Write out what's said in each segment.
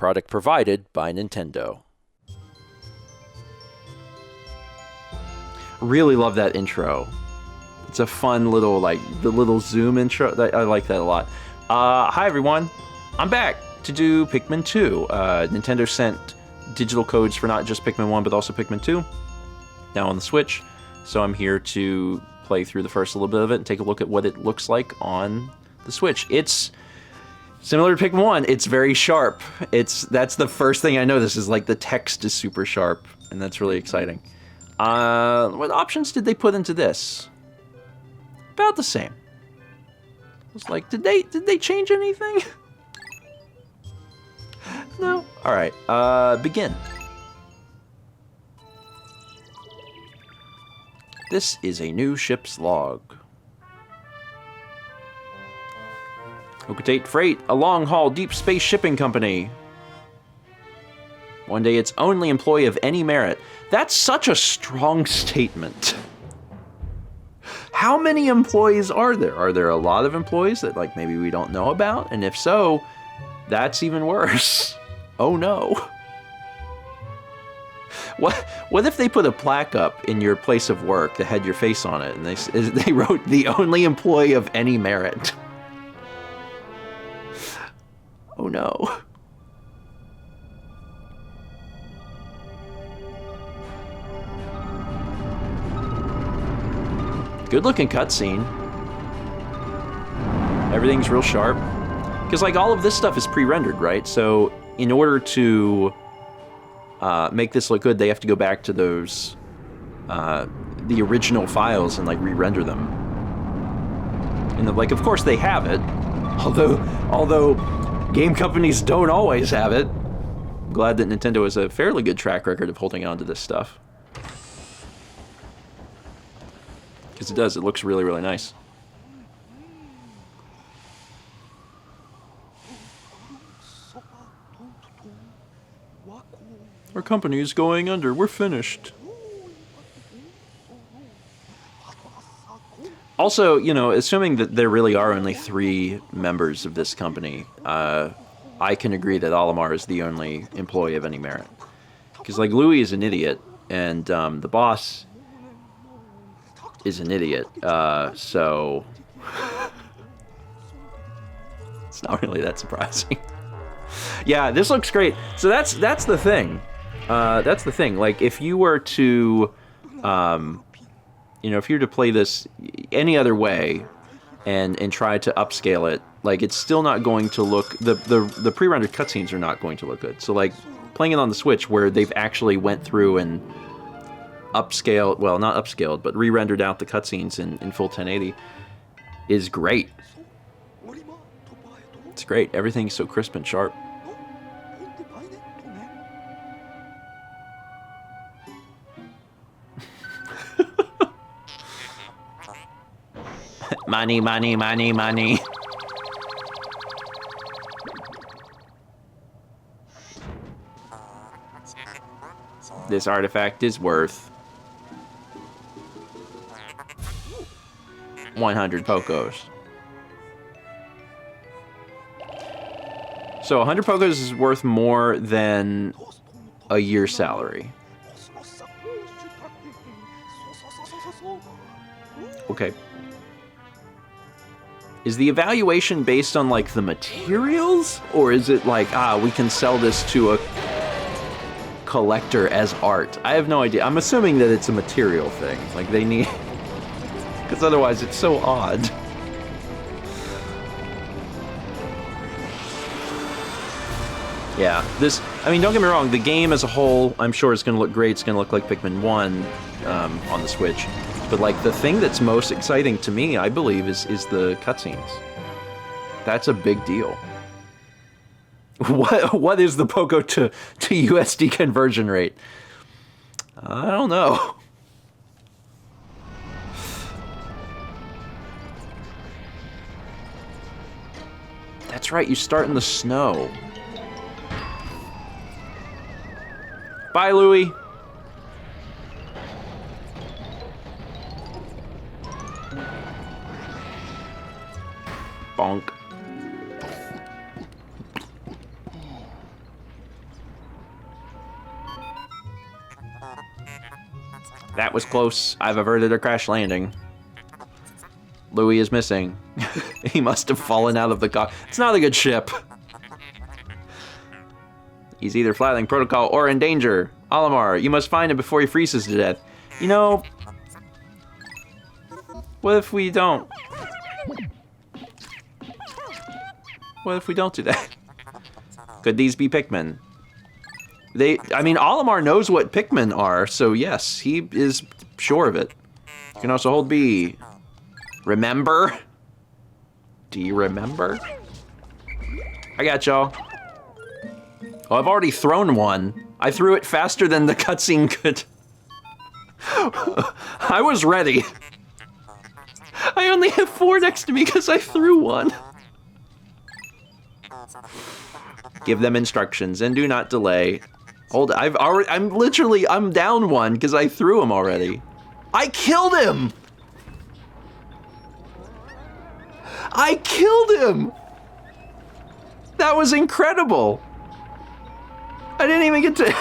product provided by Nintendo. Really love that intro. It's a fun little, like, the little zoom intro. I like that a lot. Hi, everyone. I'm back to do Pikmin 2. Nintendo sent digital codes for not just Pikmin 1, but also Pikmin 2 now on the Switch. So I'm here to play through the first little bit of it and take a look at what it looks like on the Switch. It's similar to Pikmin 1. It's very sharp. That's the first thing I noticed is, like, the text is super sharp, and that's really exciting. What options did they put into this? About the same. It's like, did they change anything? No? Alright, begin. This is a new ship's log. Okutate Freight, a long-haul deep space shipping company. One day its only employee of any merit. That's such a strong statement. How many employees are there? Are there a lot of employees that, like, maybe we don't know about? And if so, that's even worse. Oh no. What if they put a plaque up in your place of work that had your face on it, and they wrote, the only employee of any merit? Oh no. Good looking cutscene. Everything's real sharp. Because, like, all of this stuff is pre-rendered, right? So in order to make this look good, they have to go back to those, the original files and, like, re-render them. And, like, of course they have it. Although game companies don't always have it. I'm glad that Nintendo has a fairly good track record of holding on to this stuff. Because it does, it looks really, really nice. Our company is going under. We're finished. Also, you know, assuming that there really are only 3 members of this company, I can agree that Olimar is the only employee of any merit. Because, like, Louie is an idiot, and the boss is an idiot, so it's not really that surprising. Yeah, this looks great. So that's the thing. That's the thing. Like, if you were to, you know, if you were to play this any other way and try to upscale it, like, it's still not going to look, the pre-rendered cutscenes are not going to look good. So, like, playing it on the Switch, where they've actually went through and upscaled, well, not upscaled, but re-rendered out the cutscenes in full 1080, is great. It's great. Everything's so crisp and sharp. Money, money, money, money. This artifact is worth 100 Pokos. So 100 Pokos is worth more than a year's salary. Okay. Is the evaluation based on, like, the materials? Or is it like, we can sell this to a collector as art? I have no idea. I'm assuming that it's a material thing. Like, they need... Because otherwise it's so odd. Yeah, this... I mean, don't get me wrong. The game as a whole, I'm sure it's going to look great. It's going to look like Pikmin 1 on the Switch. But, like, the thing that's most exciting to me, I believe, is the cutscenes. That's a big deal. What is the Poco to USD conversion rate? I don't know. That's right, you start in the snow. Bye, Louie. Bonk. That was close. I've averted a crash landing. Louie is missing. He must have fallen out of the car. It's not a good ship. He's either flying protocol or in danger. Olimar, you must find him before he freezes to death. You know, what if we don't? What if we don't do that? Could these be Pikmin? I mean, Olimar knows what Pikmin are, so yes, he is sure of it. You can also hold B. Remember? Do you remember? I got y'all. Oh, I've already thrown one. I threw it faster than the cutscene could. I was ready. I only have 4 next to me because I threw one. Give them instructions and do not delay. Hold, I'm down 1 because I threw him already. I killed him! I killed him! That was incredible! I didn't even get to...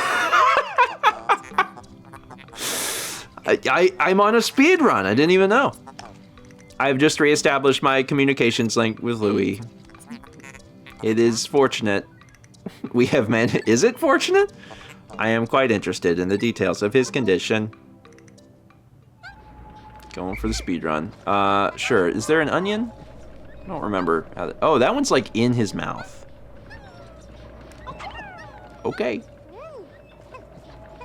I'm on a speed run. I didn't even know. I've just reestablished my communications link with Louie. It is fortunate. We have managed... Is it fortunate? I am quite interested in the details of his condition. Going for the speed run. Sure. Is there an onion? I don't remember. Oh, that one's like in his mouth. Okay.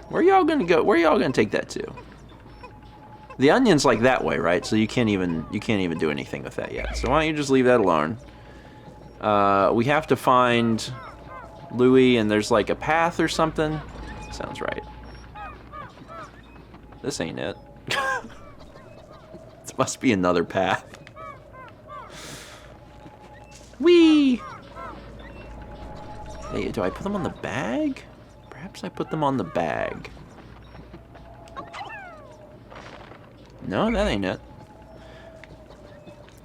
Where y'all gonna go? Where y'all gonna take that to? The onion's like that way, right? So you can't even do anything with that yet. So why don't you just leave that alone? We have to find Louie, and there's like a path or something. Sounds right. This ain't it. This must be another path. Whee! Hey, do I put them on the bag? Perhaps I put them on the bag. No, that ain't it.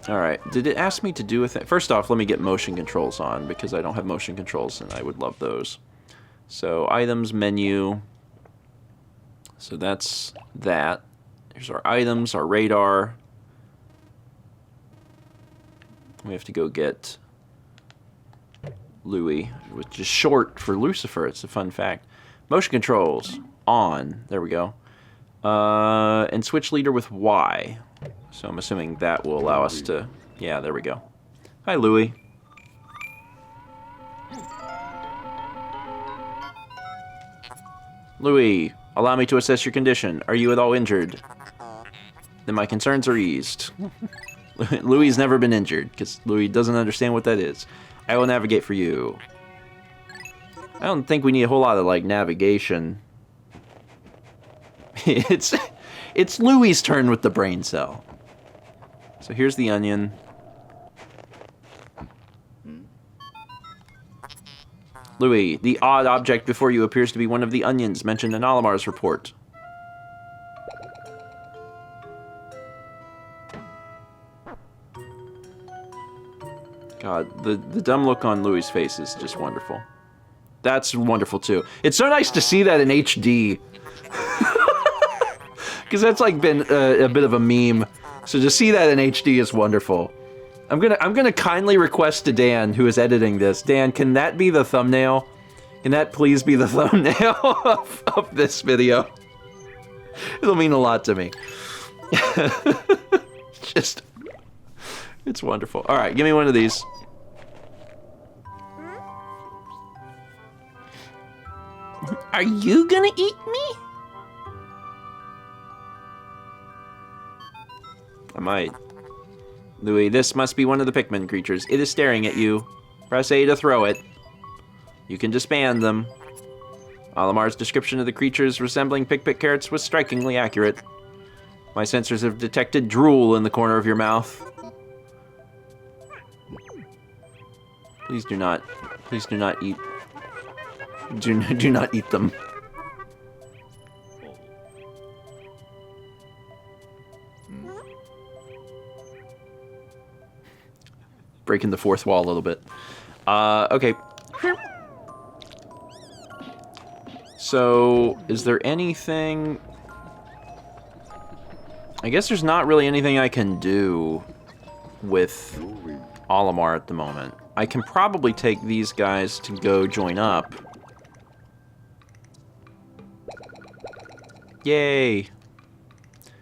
Alright, did it ask me to do with it? First off, let me get motion controls on, because I don't have motion controls, and I would love those. So, items, menu. So that's that. Here's our items, our radar. We have to go get Louie, which is short for Lucifer. It's a fun fact. Motion controls on. There we go. And switch leader with Y. So I'm assuming that will allow us to... Yeah, there we go. Hi, Louie. Louie, allow me to assess your condition. Are you at all injured? Then my concerns are eased. Louie's never been injured, because Louie doesn't understand what that is. I will navigate for you. I don't think we need a whole lot of, like, navigation. It's Louie's turn with the brain cell. So here's the onion. Louie, the odd object before you appears to be one of the onions mentioned in Olimar's report. God, the dumb look on Louie's face is just wonderful. That's wonderful too. It's so nice to see that in HD. Because that's like been a bit of a meme. So to see that in HD is wonderful. I'm gonna kindly request to Dan, who is editing this, Dan, can that be the thumbnail? Can that please be the thumbnail of this video? It'll mean a lot to me. Just, it's wonderful. All right, give me one of these. Are you gonna eat me? I might. Louie, this must be one of the Pikmin creatures. It is staring at you. Press A to throw it. You can disband them. Olimar's description of the creatures resembling Pikmin carrots was strikingly accurate. My sensors have detected drool in the corner of your mouth. Please do not eat. Do not eat them. Breaking the fourth wall a little bit. Okay. So, is there anything... I guess there's not really anything I can do with Olimar at the moment. I can probably take these guys to go join up. Yay!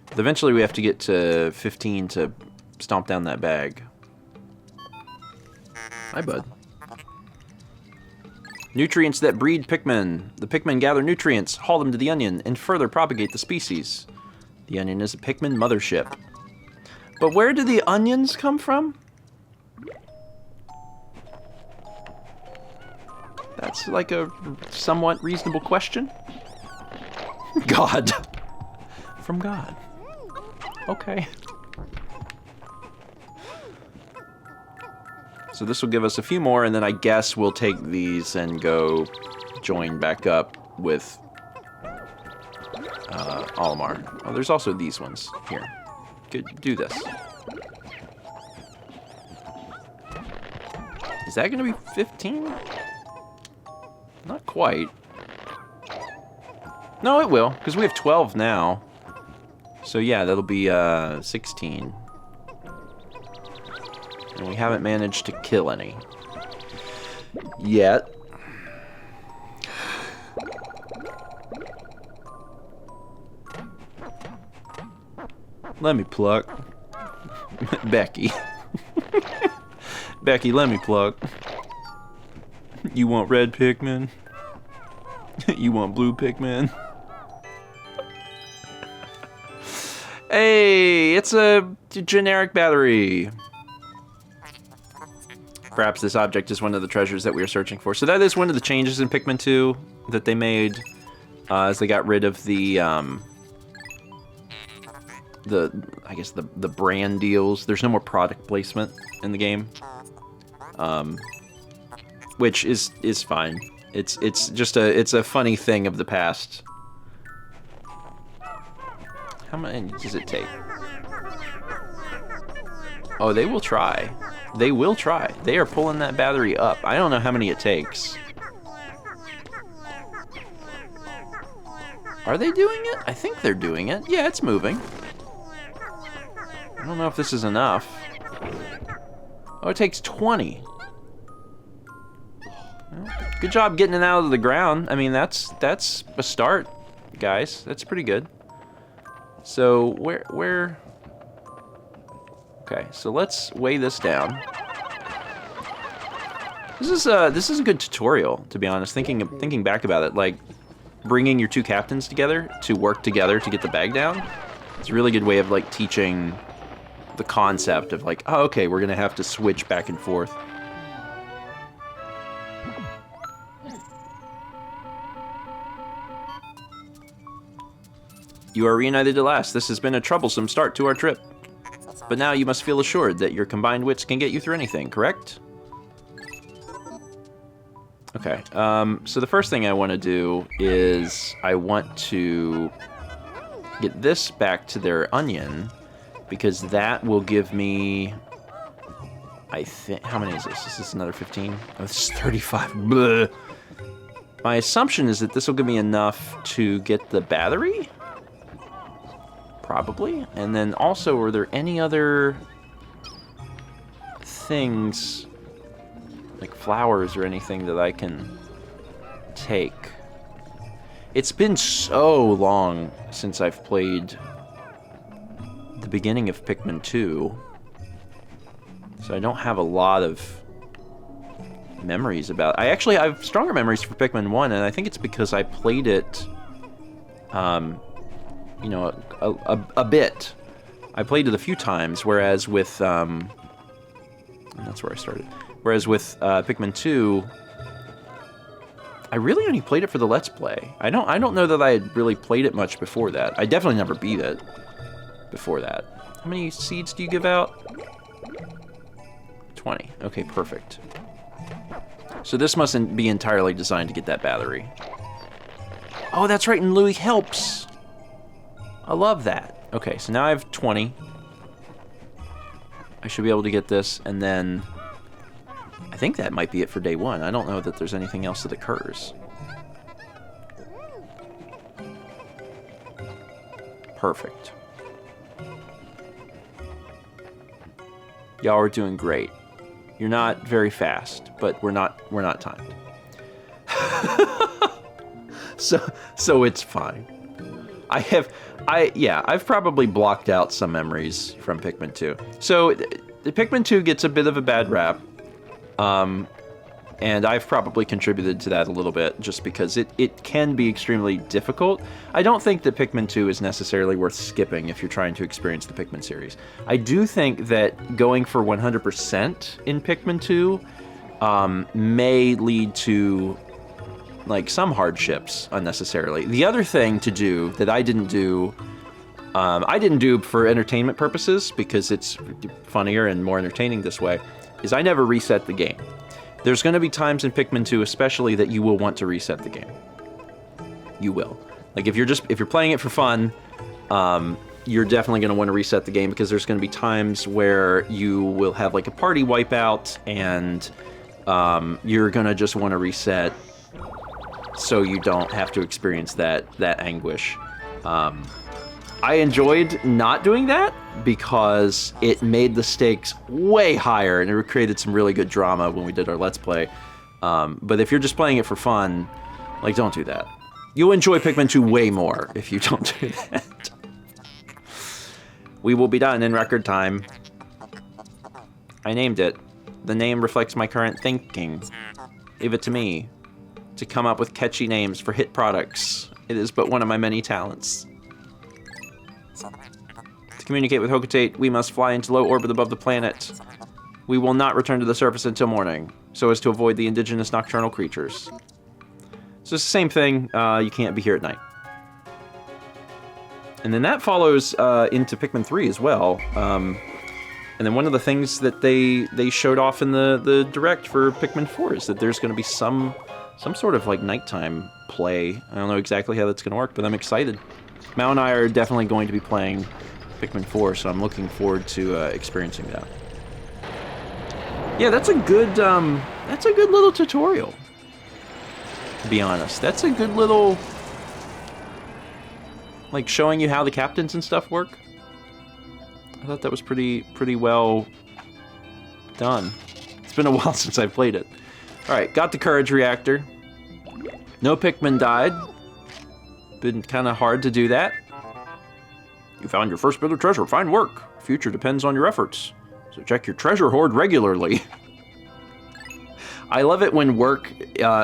But eventually we have to get to 15 to stomp down that bag. Hi, bud. Nutrients that breed Pikmin. The Pikmin gather nutrients, haul them to the onion, and further propagate the species. The onion is a Pikmin mothership. But where do the onions come from? That's like a somewhat reasonable question. God. From God. Okay. So this will give us a few more, and then I guess we'll take these and go join back up with Olimar. Oh, there's also these ones. Here. Good, do this. Is that going to be 15? Not quite. No, it will, because we have 12 now. So yeah, that'll be 16. And we haven't managed to kill any. Yet. Let me pluck. Becky. Becky, let me pluck. You want red Pikmin? You want blue Pikmin? Hey, it's a generic battery. Perhaps this object is one of the treasures that we are searching for. So that is one of the changes in Pikmin 2 that they made as they got rid of the I guess the brand deals. There's no more product placement in the game, which is fine. It's just a funny thing of the past. How many does it take? Oh, they will try. They will try. They are pulling that battery up. I don't know how many it takes. Are they doing it? I think they're doing it. Yeah, it's moving. I don't know if this is enough. Oh, it takes 20. Well, good job getting it out of the ground. I mean, that's a start, guys. That's pretty good. So where? Okay, so let's weigh this down. This is a good tutorial, to be honest. Thinking back about it, like bringing your two captains together to work together to get the bag down. It's a really good way of like teaching the concept of like, oh, okay, we're gonna have to switch back and forth. You are reunited at last. This has been a troublesome start to our trip. But now you must feel assured that your combined wits can get you through anything, correct? Okay, so the first thing I want to do is I want to get this back to their onion, because that will give me, I think, how many is this? Is this another 15? Oh, this is 35. Bleh. My assumption is that this will give me enough to get the battery? Probably. And then also, are there any other things, like flowers or anything that I can take? It's been so long since I've played the beginning of Pikmin 2, so I don't have a lot of memories about it. I actually have stronger memories for Pikmin 1, and I think it's because I played it you know, a bit. I played it a few times, whereas with and that's where I started. Whereas with Pikmin 2, I really only played it for the Let's Play. I don't know that I had really played it much before that. I definitely never beat it before that. How many seeds do you give out? 20. Okay, perfect. So this mustn't be entirely designed to get that battery. Oh, that's right, and Louie helps. I love that. Okay, so now I have 20. I should be able to get this, and then I think that might be it for day one. I don't know that there's anything else that occurs. Perfect. Y'all are doing great. You're not very fast, but we're not timed. So it's fine. I've probably blocked out some memories from Pikmin 2. So the Pikmin 2 gets a bit of a bad rap. And I've probably contributed to that a little bit, just because it can be extremely difficult. I don't think that Pikmin 2 is necessarily worth skipping if you're trying to experience the Pikmin series. I do think that going for 100% in Pikmin 2 may lead to like some hardships unnecessarily. The other thing to do that I didn't do for entertainment purposes, because it's funnier and more entertaining this way, is I never reset the game. There's going to be times in Pikmin 2 especially that you will want to reset the game. You will. Like if you're playing it for fun, you're definitely going to want to reset the game, because there's going to be times where you will have like a party wipeout and you're going to just want to reset so you don't have to experience that anguish. I enjoyed not doing that because it made the stakes way higher, and it created some really good drama when we did our Let's Play. But if you're just playing it for fun, like, don't do that. You'll enjoy Pikmin 2 way more if you don't do that. We will be done in record time. I named it. The name reflects my current thinking. Leave it to me to come up with catchy names for hit products. It is but one of my many talents. To communicate with Hocotate, we must fly into low orbit above the planet. We will not return to the surface until morning, so as to avoid the indigenous nocturnal creatures. So it's the same thing, you can't be here at night. And then that follows into Pikmin 3 as well. And then one of the things that they showed off in the direct for Pikmin 4 is that there's going to be some sort of like nighttime play. I don't know exactly how that's going to work, but I'm excited. Mao and I are definitely going to be playing Pikmin 4, so I'm looking forward to experiencing that. Yeah, that's a good little tutorial. To be honest, that's a good little, like, showing you how the captains and stuff work. I thought that was pretty well done. It's been a while since I've played it. All right, got the courage reactor. No Pikmin died. Been kind of hard to do that. You found your first bit of treasure. Fine work. Future depends on your efforts. So check your treasure hoard regularly. I love it when work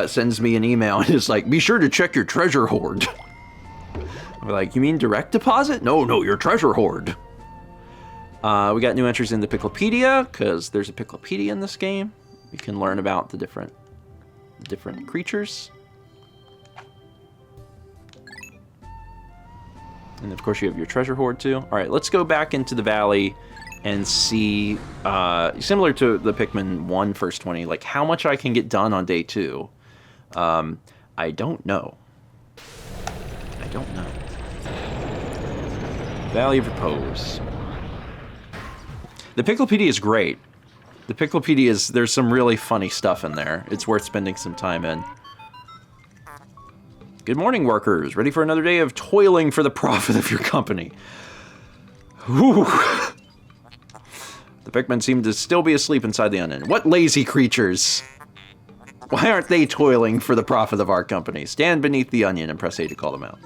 sends me an email and it's like, be sure to check your treasure hoard. I'm like, you mean direct deposit? No, your treasure hoard. We got new entries in the Picklepedia, because there's a Picklepedia in this game. You can learn about the different creatures. And of course you have your treasure hoard too. All right, let's go back into the valley and see, similar to the Pikmin 1 First 20, like how much I can get done on day 2. I don't know. Valley of Repose. The Picklepedia is great. The Picklepedia there's some really funny stuff in there. It's worth spending some time in. Good morning, workers. Ready for another day of toiling for the profit of your company. Whew. The Pikmin seem to still be asleep inside the onion. What lazy creatures! Why aren't they toiling for the profit of our company? Stand beneath the onion and press A to call them out.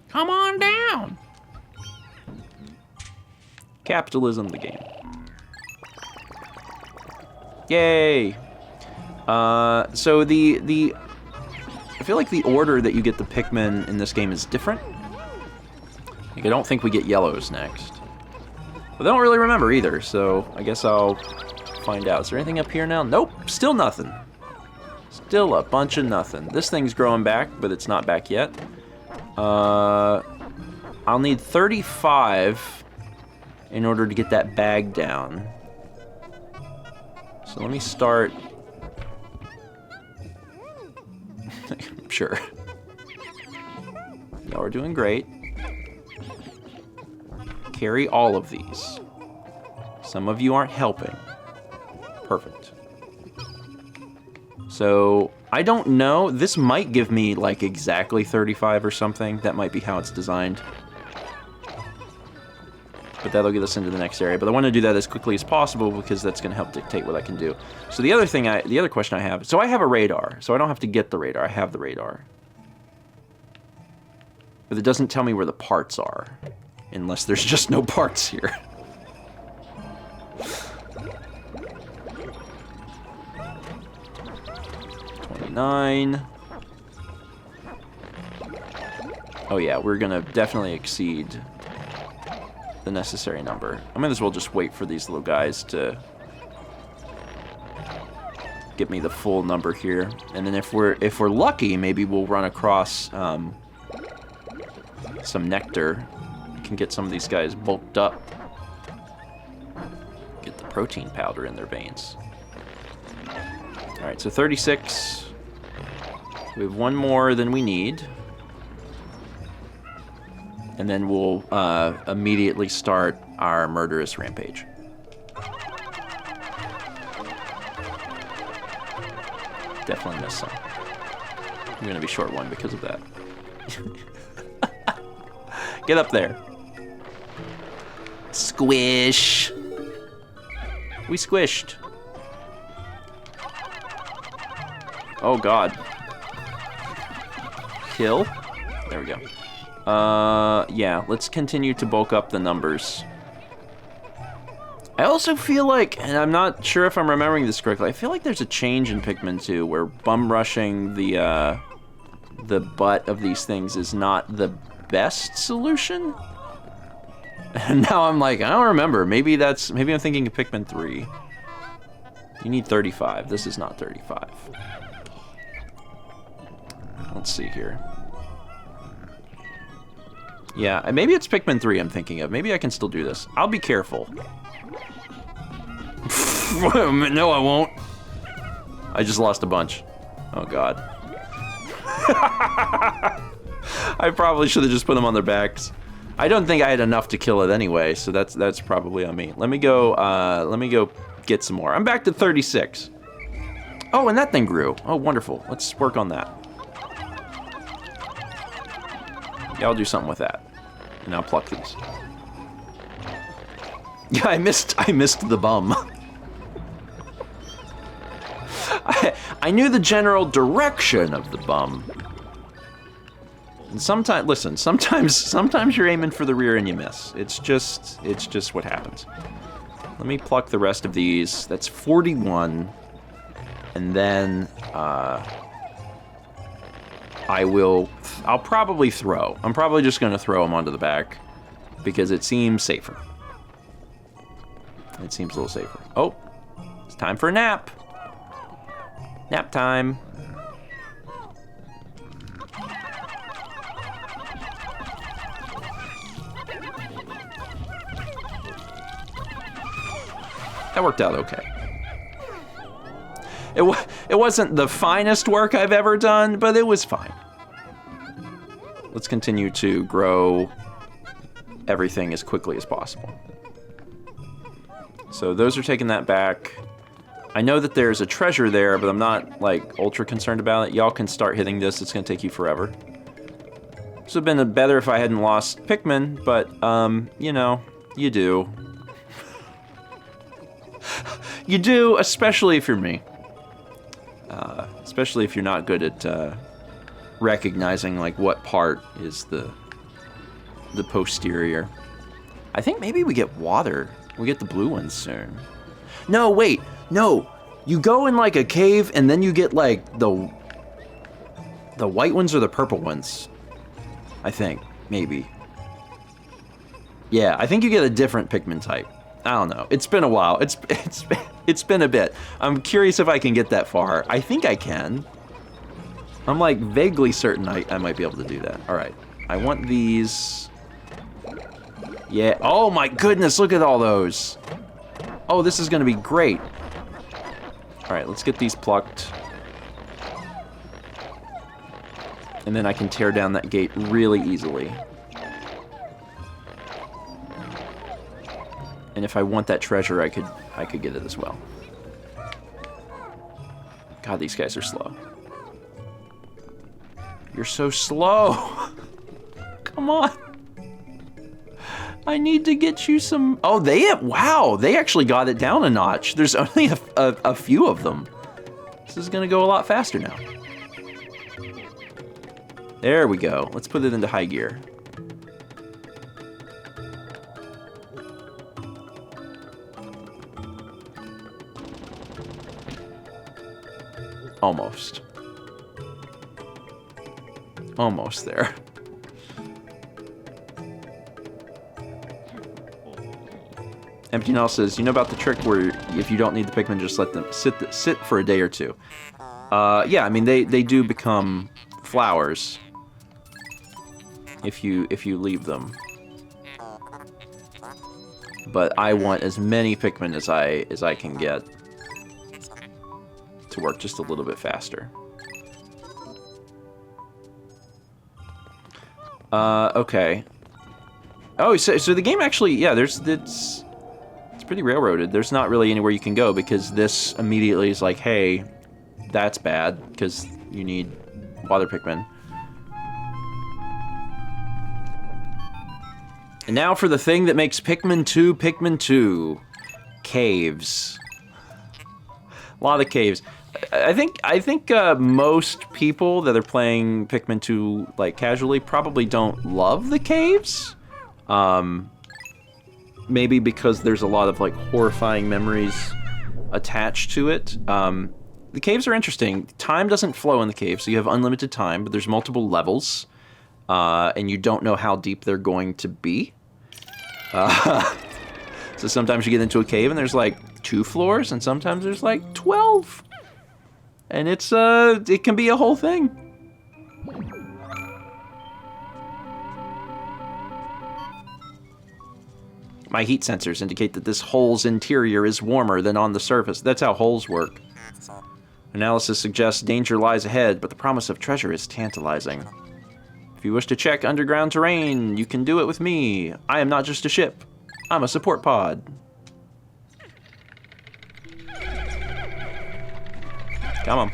Come on down! Capitalism, the game. Yay! So I feel like the order that you get the Pikmin in this game is different. Like, I don't think we get yellows next. But I don't really remember either, so I guess I'll find out. Is there anything up here now? Nope, still nothing. Still a bunch of nothing. This thing's growing back, but it's not back yet. I'll need 35 in order to get that bag down. So let me start. Sure. Y'all are doing great. Carry all of these. Some of you aren't helping. Perfect. So, I don't know. This might give me, like, exactly 35 or something. That might be how it's designed. But that'll get us into the next area. But I want to do that as quickly as possible because that's going to help dictate what I can do. So the other question I have, so I have a radar. So I don't have to get the radar. I have the radar. But it doesn't tell me where the parts are. Unless there's just no parts here. $29. Oh yeah, we're gonna definitely exceed the necessary number. I might as well just wait for these little guys to get me the full number here. And then if we're lucky, maybe we'll run across some nectar. We can get some of these guys bulked up. Get the protein powder in their veins. Alright, so 36. We have one more than we need. And then we'll immediately start our murderous rampage. Definitely missed some. I'm gonna be short one because of that. Get up there. Squish. We squished. Oh god. Kill. There we go. Yeah, let's continue to bulk up the numbers. I also feel like, and I'm not sure if I'm remembering this correctly, I feel like there's a change in Pikmin 2 where bum rushing the butt of these things is not the best solution. And now I'm like, I don't remember. Maybe I'm thinking of Pikmin 3. You need 35. This is not 35. Let's see here. Yeah, maybe it's Pikmin 3 I'm thinking of. Maybe I can still do this. I'll be careful. No, I won't. I just lost a bunch. Oh, God. I probably should have just put them on their backs. I don't think I had enough to kill it anyway, so that's probably on me. Let me go get some more. I'm back to 36. Oh, and that thing grew. Oh, wonderful. Let's work on that. Yeah, I'll do something with that. And I'll pluck these. Yeah, I missed the bum. I knew the general direction of the bum. And sometimes you're aiming for the rear and you miss. It's just what happens. Let me pluck the rest of these. That's 41. And then I'll probably throw. I'm probably just going to throw them onto the back because it seems safer. It seems a little safer. Oh, it's time for a nap. Nap time. That worked out okay. It wasn't the finest work I've ever done, but it was fine. Let's continue to grow everything as quickly as possible. So those are taking that back. I know that there's a treasure there, but I'm not, like, ultra concerned about it. Y'all can start hitting this. It's going to take you forever. This would have been better if I hadn't lost Pikmin, but, you know, you do. You do, especially if you're me. Especially if you're not good at recognizing, like, what part is the posterior. I think maybe we get water. We get the blue ones soon. No, wait. No. You go in, like, a cave, and then you get, like, the white ones or the purple ones. I think. Maybe. Yeah, I think you get a different Pikmin type. I don't know. It's been a while. It's been a bit. I'm curious if I can get that far. I think I can. I'm, like, vaguely certain I might be able to do that. All right. I want these. Yeah. Oh, my goodness. Look at all those. Oh, this is going to be great. All right. Let's get these plucked. And then I can tear down that gate really easily. And if I want that treasure, I could get it as well. God, these guys are slow. You're so slow. Come on. I need to get you some... Oh, wow, they actually got it down a notch. There's only a few of them. This is gonna go a lot faster now. There we go. Let's put it into high gear. Almost. Almost there. Empty Null says, you know about the trick where if you don't need the Pikmin, just let them sit for a day or two. Yeah, I mean, they do become flowers if you leave them. But I want as many Pikmin as I can get to work just a little bit faster. Okay. Oh, so the game actually, yeah, it's pretty railroaded. There's not really anywhere you can go because this immediately is like, hey, that's bad because you need water Pikmin. And now for the thing that makes Pikmin 2 Pikmin 2. Caves. A lot of caves. I think most people that are playing Pikmin 2 like casually probably don't love the caves. Maybe because there's a lot of like horrifying memories attached to it. The caves are interesting. Time doesn't flow in the cave, so you have unlimited time, but there's multiple levels, and you don't know how deep they're going to be. So sometimes you get into a cave and there's like 2 floors, and sometimes there's like 12. And it can be a whole thing. My heat sensors indicate that this hole's interior is warmer than on the surface. That's how holes work. Analysis suggests danger lies ahead, but the promise of treasure is tantalizing. If you wish to check underground terrain, you can do it with me. I am not just a ship. I'm a support pod. Come on.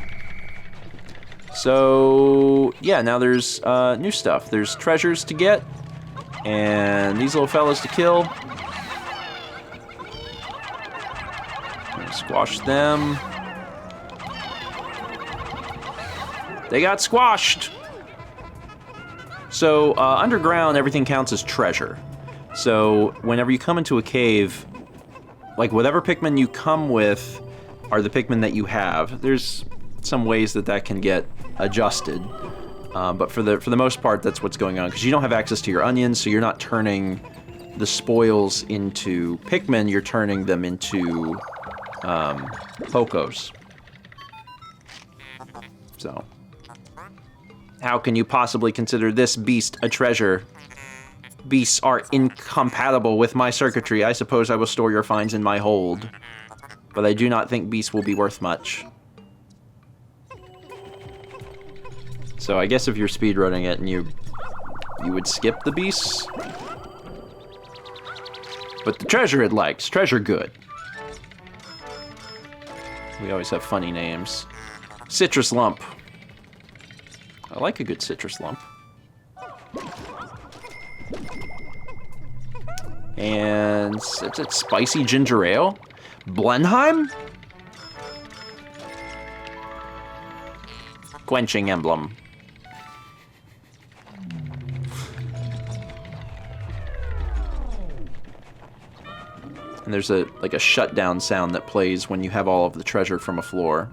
So, yeah, now there's new stuff. There's treasures to get, and these little fellas to kill. Squash them. They got squashed. So, underground, everything counts as treasure. So, whenever you come into a cave, like, whatever Pikmin you come with are the Pikmin that you have. There's some ways that can get adjusted. But for the most part, that's what's going on. Because you don't have access to your onions, so you're not turning the spoils into Pikmin, you're turning them into Pokos. So, how can you possibly consider this beast a treasure? Beasts are incompatible with my circuitry. I suppose I will store your finds in my hold. But I do not think beasts will be worth much. So I guess if you're speedrunning it and you would skip the beasts. But the treasure it likes. Treasure good. We always have funny names. Citrus Lump. I like a good citrus lump. And it's spicy ginger ale. Blenheim? Quenching emblem. And there's like a shutdown sound that plays when you have all of the treasure from a floor.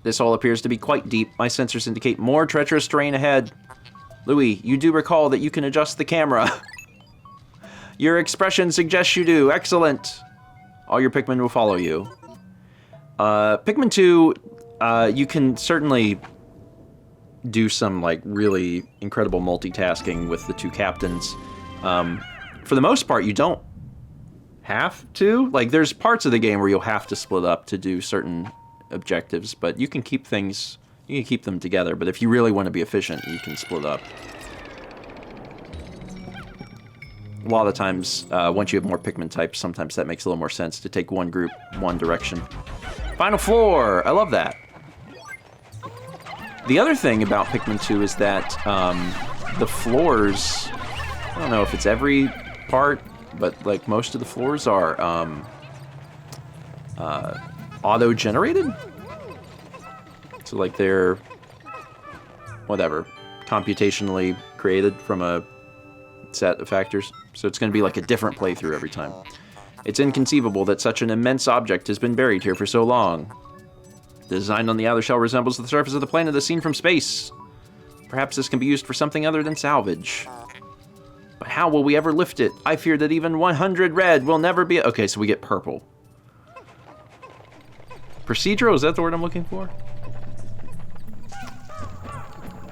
This hole appears to be quite deep. My sensors indicate more treacherous terrain ahead. Louie, you do recall that you can adjust the camera. Your expression suggests you do. Excellent. All your Pikmin will follow you. Pikmin 2, you can certainly do some like really incredible multitasking with the 2 captains. For the most part, you don't have to. Like, there's parts of the game where you'll have to split up to do certain objectives, but you can keep things, you can keep them together. But if you really want to be efficient, you can split up. a lot of the times, once you have more Pikmin types, sometimes that makes a little more sense to take one group, one direction. Final floor! I love that. The other thing about Pikmin 2 is that the floors, I don't know if it's every part, but like most of the floors are auto-generated. So like they're, whatever, computationally created from a set of factors. So it's going to be like a different playthrough every time. It's inconceivable that such an immense object has been buried here for so long. The design on the outer shell resembles the surface of the planet as seen from space. Perhaps this can be used for something other than salvage. But how will we ever lift it? I fear that even 100 red will never be... Okay, so we get purple. Procedural, is that the word I'm looking for?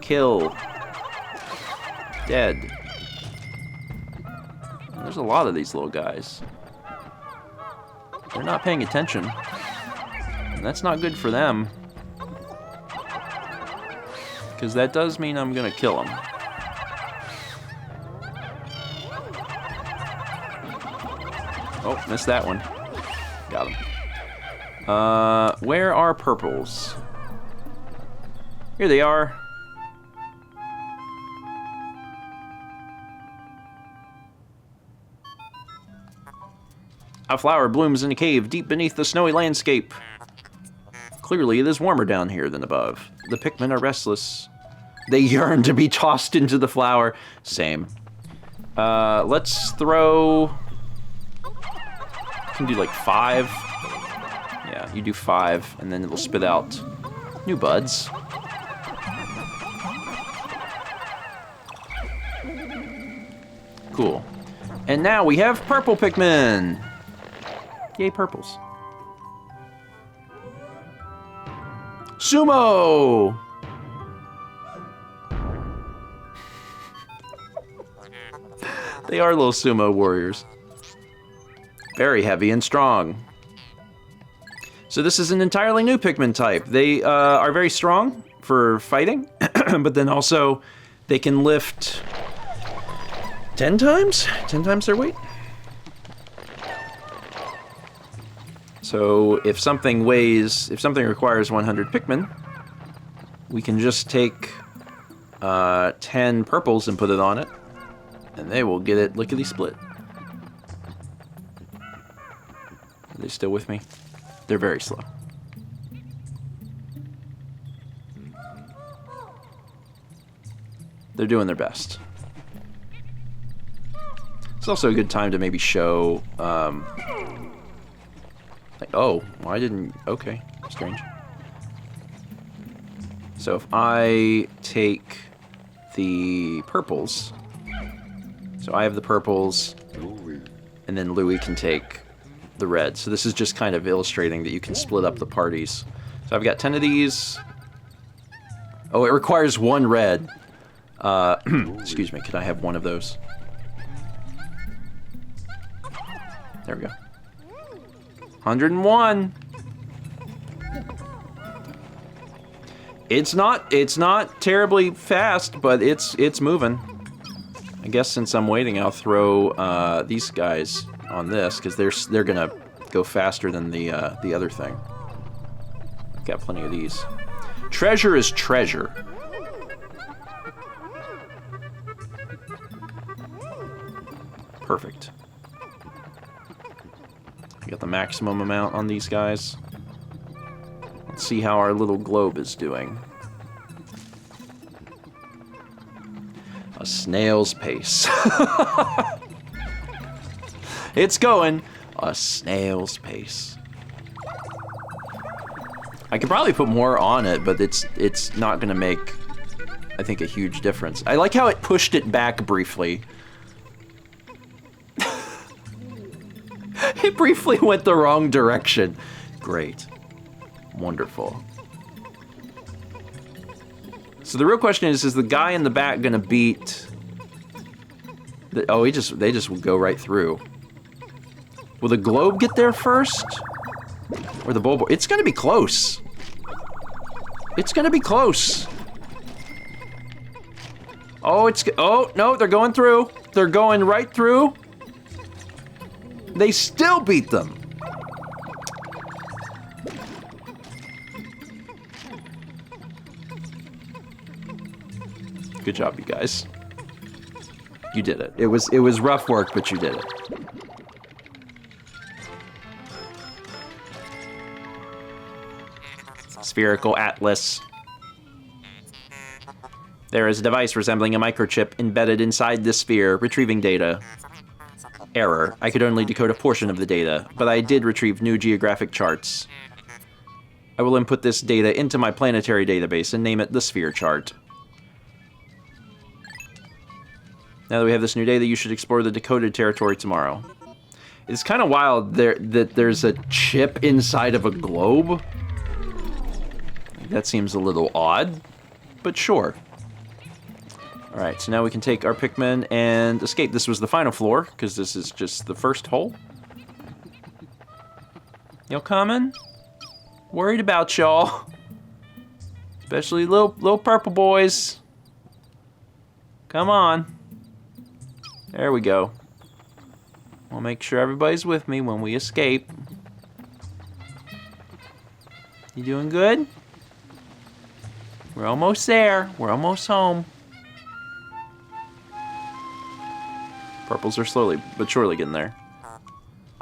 Kill. Dead. There's a lot of these little guys. They're not paying attention. And that's not good for them. Because that does mean I'm gonna kill them. Oh, missed that one. Got him. Where are purples? Here they are. A flower blooms in a cave deep beneath the snowy landscape. Clearly, it is warmer down here than above. The Pikmin are restless. They yearn to be tossed into the flower. Same. Let's throw... You can do like 5. Yeah, you do 5, and then it'll spit out new buds. Cool. And now we have purple Pikmin! Yay, purples. Sumo! They are little sumo warriors. Very heavy and strong. So this is an entirely new Pikmin type. They are very strong for fighting, but then also they can lift 10 times? 10 times their weight? So if something requires 100 Pikmin, we can just take 10 purples and put it on it, and they will get it lickety-split. Are they still with me? They're very slow. They're doing their best. It's also a good time to maybe show, like, oh, why didn't, okay, strange. So if I take the purples, so I have the purples, and then Louie can take the red. So this is just kind of illustrating that you can split up the parties. So I've got 10 of these. Oh, it requires 1 red. Excuse me, can I have 1 of those? There we go. 101. It's not terribly fast, but it's moving. I guess since I'm waiting, I'll throw these guys on this because they're gonna go faster than the other thing. Got plenty of these. Treasure is treasure. Perfect. We got the maximum amount on these guys. Let's see how our little globe is doing. A snail's pace. It's going a snail's pace. I could probably put more on it, but it's not gonna make, I think, a huge difference. I like how it pushed it back briefly. It briefly went the wrong direction. Great. Wonderful. So the real question is the guy in the back gonna beat... Oh, they just will go right through. Will the globe get there first? Or the bulb? It's gonna be close. It's gonna be close. Oh, oh, no, they're going through. They're going right through. They still beat them. Good job, you guys. You did it. It was rough work, but you did it. Spherical Atlas. There is a device resembling a microchip embedded inside this sphere, retrieving data. Error. I could only decode a portion of the data, but I did retrieve new geographic charts. I will input this data into my planetary database and name it the Sphere Chart. Now that we have this new data, you should explore the decoded territory tomorrow. It's kind of wild that there's a chip inside of a globe. That seems a little odd, but sure. Alright, so now we can take our Pikmin and escape. This was the final floor, because this is just the first hole. Y'all coming? Worried about y'all. Especially little purple boys. Come on. There we go. We'll make sure everybody's with me when we escape. You doing good? We're almost there. We're almost home. Purples are slowly but surely getting there.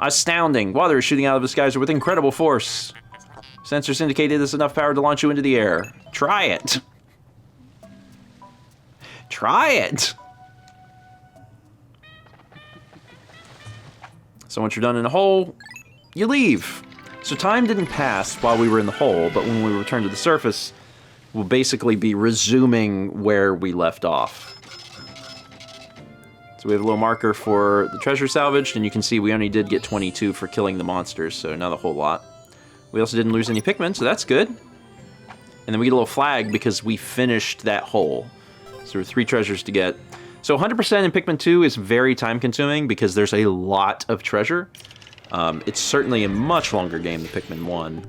Astounding! Water is shooting out of the skies with incredible force. Sensors indicated there's enough power to launch you into the air. Try it! Try it! So once you're done in the hole, you leave. So time didn't pass while we were in the hole, but when we return to the surface, we'll basically be resuming where we left off. So we have a little marker for the treasure salvaged, and you can see we only did get 22 for killing the monsters, so not a whole lot. We also didn't lose any Pikmin, so that's good. And then we get a little flag because we finished that hole. So there are 3 treasures to get. So 100% in Pikmin 2 is very time-consuming because there's a lot of treasure. It's certainly a much longer game than Pikmin 1.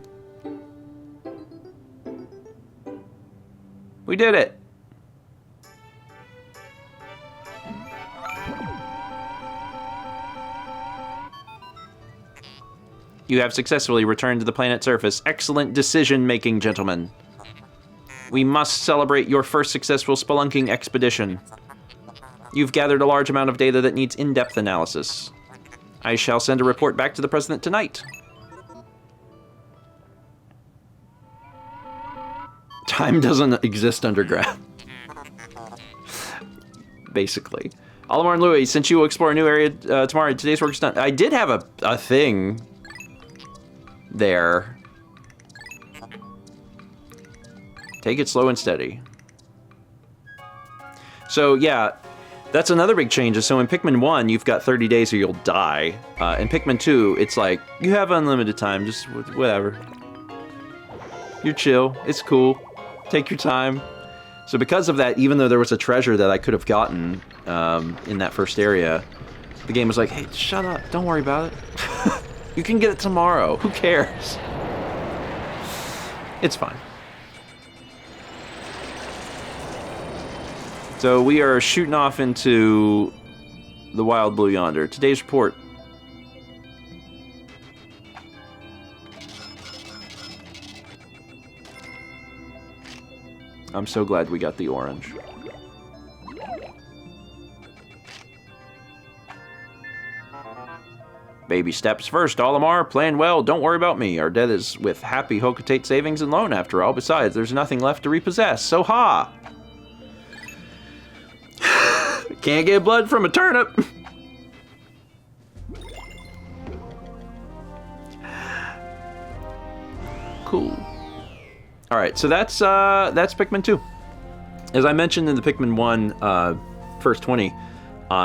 We did it! You have successfully returned to the planet's surface. Excellent decision-making, gentlemen. We must celebrate your first successful spelunking expedition. You've gathered a large amount of data that needs in-depth analysis. I shall send a report back to the President tonight. Time doesn't exist underground. Basically. Olimar and Louie, since you will explore a new area tomorrow, today's work is done. I did have a thing there. Take it slow and steady. So, yeah, that's another big change. So in Pikmin 1, you've got 30 days or you'll die. In Pikmin 2, it's like, you have unlimited time, just whatever. You're chill, it's cool. Take your time. So because of that, even though there was a treasure that I could have gotten in that first area, the game was like, hey, shut up, don't worry about it. You can get it tomorrow, who cares? It's fine. So we are shooting off into the wild blue yonder. Today's report. I'm so glad we got the orange. Baby steps first, Olimar. Playing well, don't worry about me. Our debt is with Happy Hocotate Savings and Loan after all. Besides, there's nothing left to repossess, so ha! Can't get blood from a turnip! Cool. Alright, so that's Pikmin 2. As I mentioned in the Pikmin 1 First 20,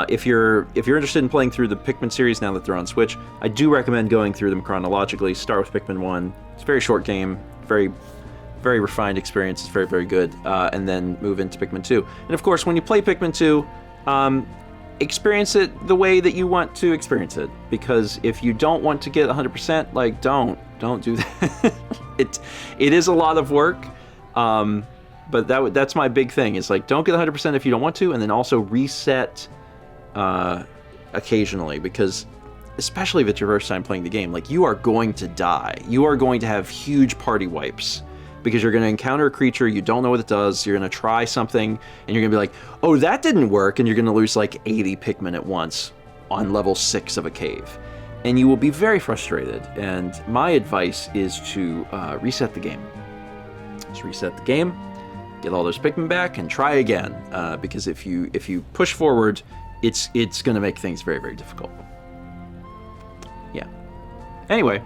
if you're interested in playing through the Pikmin series now that they're on Switch, I do recommend going through them chronologically. Start with Pikmin 1. It's a very short game, very, very refined experience. It's very, very good. And then move into Pikmin 2. And of course, when you play Pikmin 2, experience it the way that you want to experience it. Because if you don't want to get 100%, like, don't do that. It is a lot of work. But that's my big thing. Is like, don't get 100% if you don't want to, and then also reset occasionally, because especially if it's your first time playing the game, like, you are going to die. You are going to have huge party wipes because you're going to encounter a creature, you don't know what it does, you're going to try something, and you're going to be like, oh, that didn't work, and you're going to lose like 80 Pikmin at once on level 6 of a cave. And you will be very frustrated, and my advice is to reset the game. Just reset the game, get all those Pikmin back, and try again, because if you push forward, it's going to make things very, very difficult. Yeah. Anyway,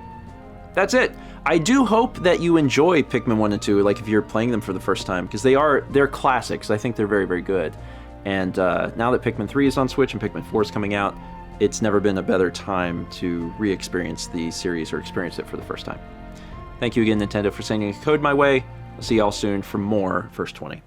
that's it. I do hope that you enjoy Pikmin 1 and 2, like if you're playing them for the first time, because they're classics. I think they're very, very good. And now that Pikmin 3 is on Switch and Pikmin 4 is coming out, it's never been a better time to re-experience the series or experience it for the first time. Thank you again, Nintendo, for sending a code my way. I'll see y'all soon for more First 20.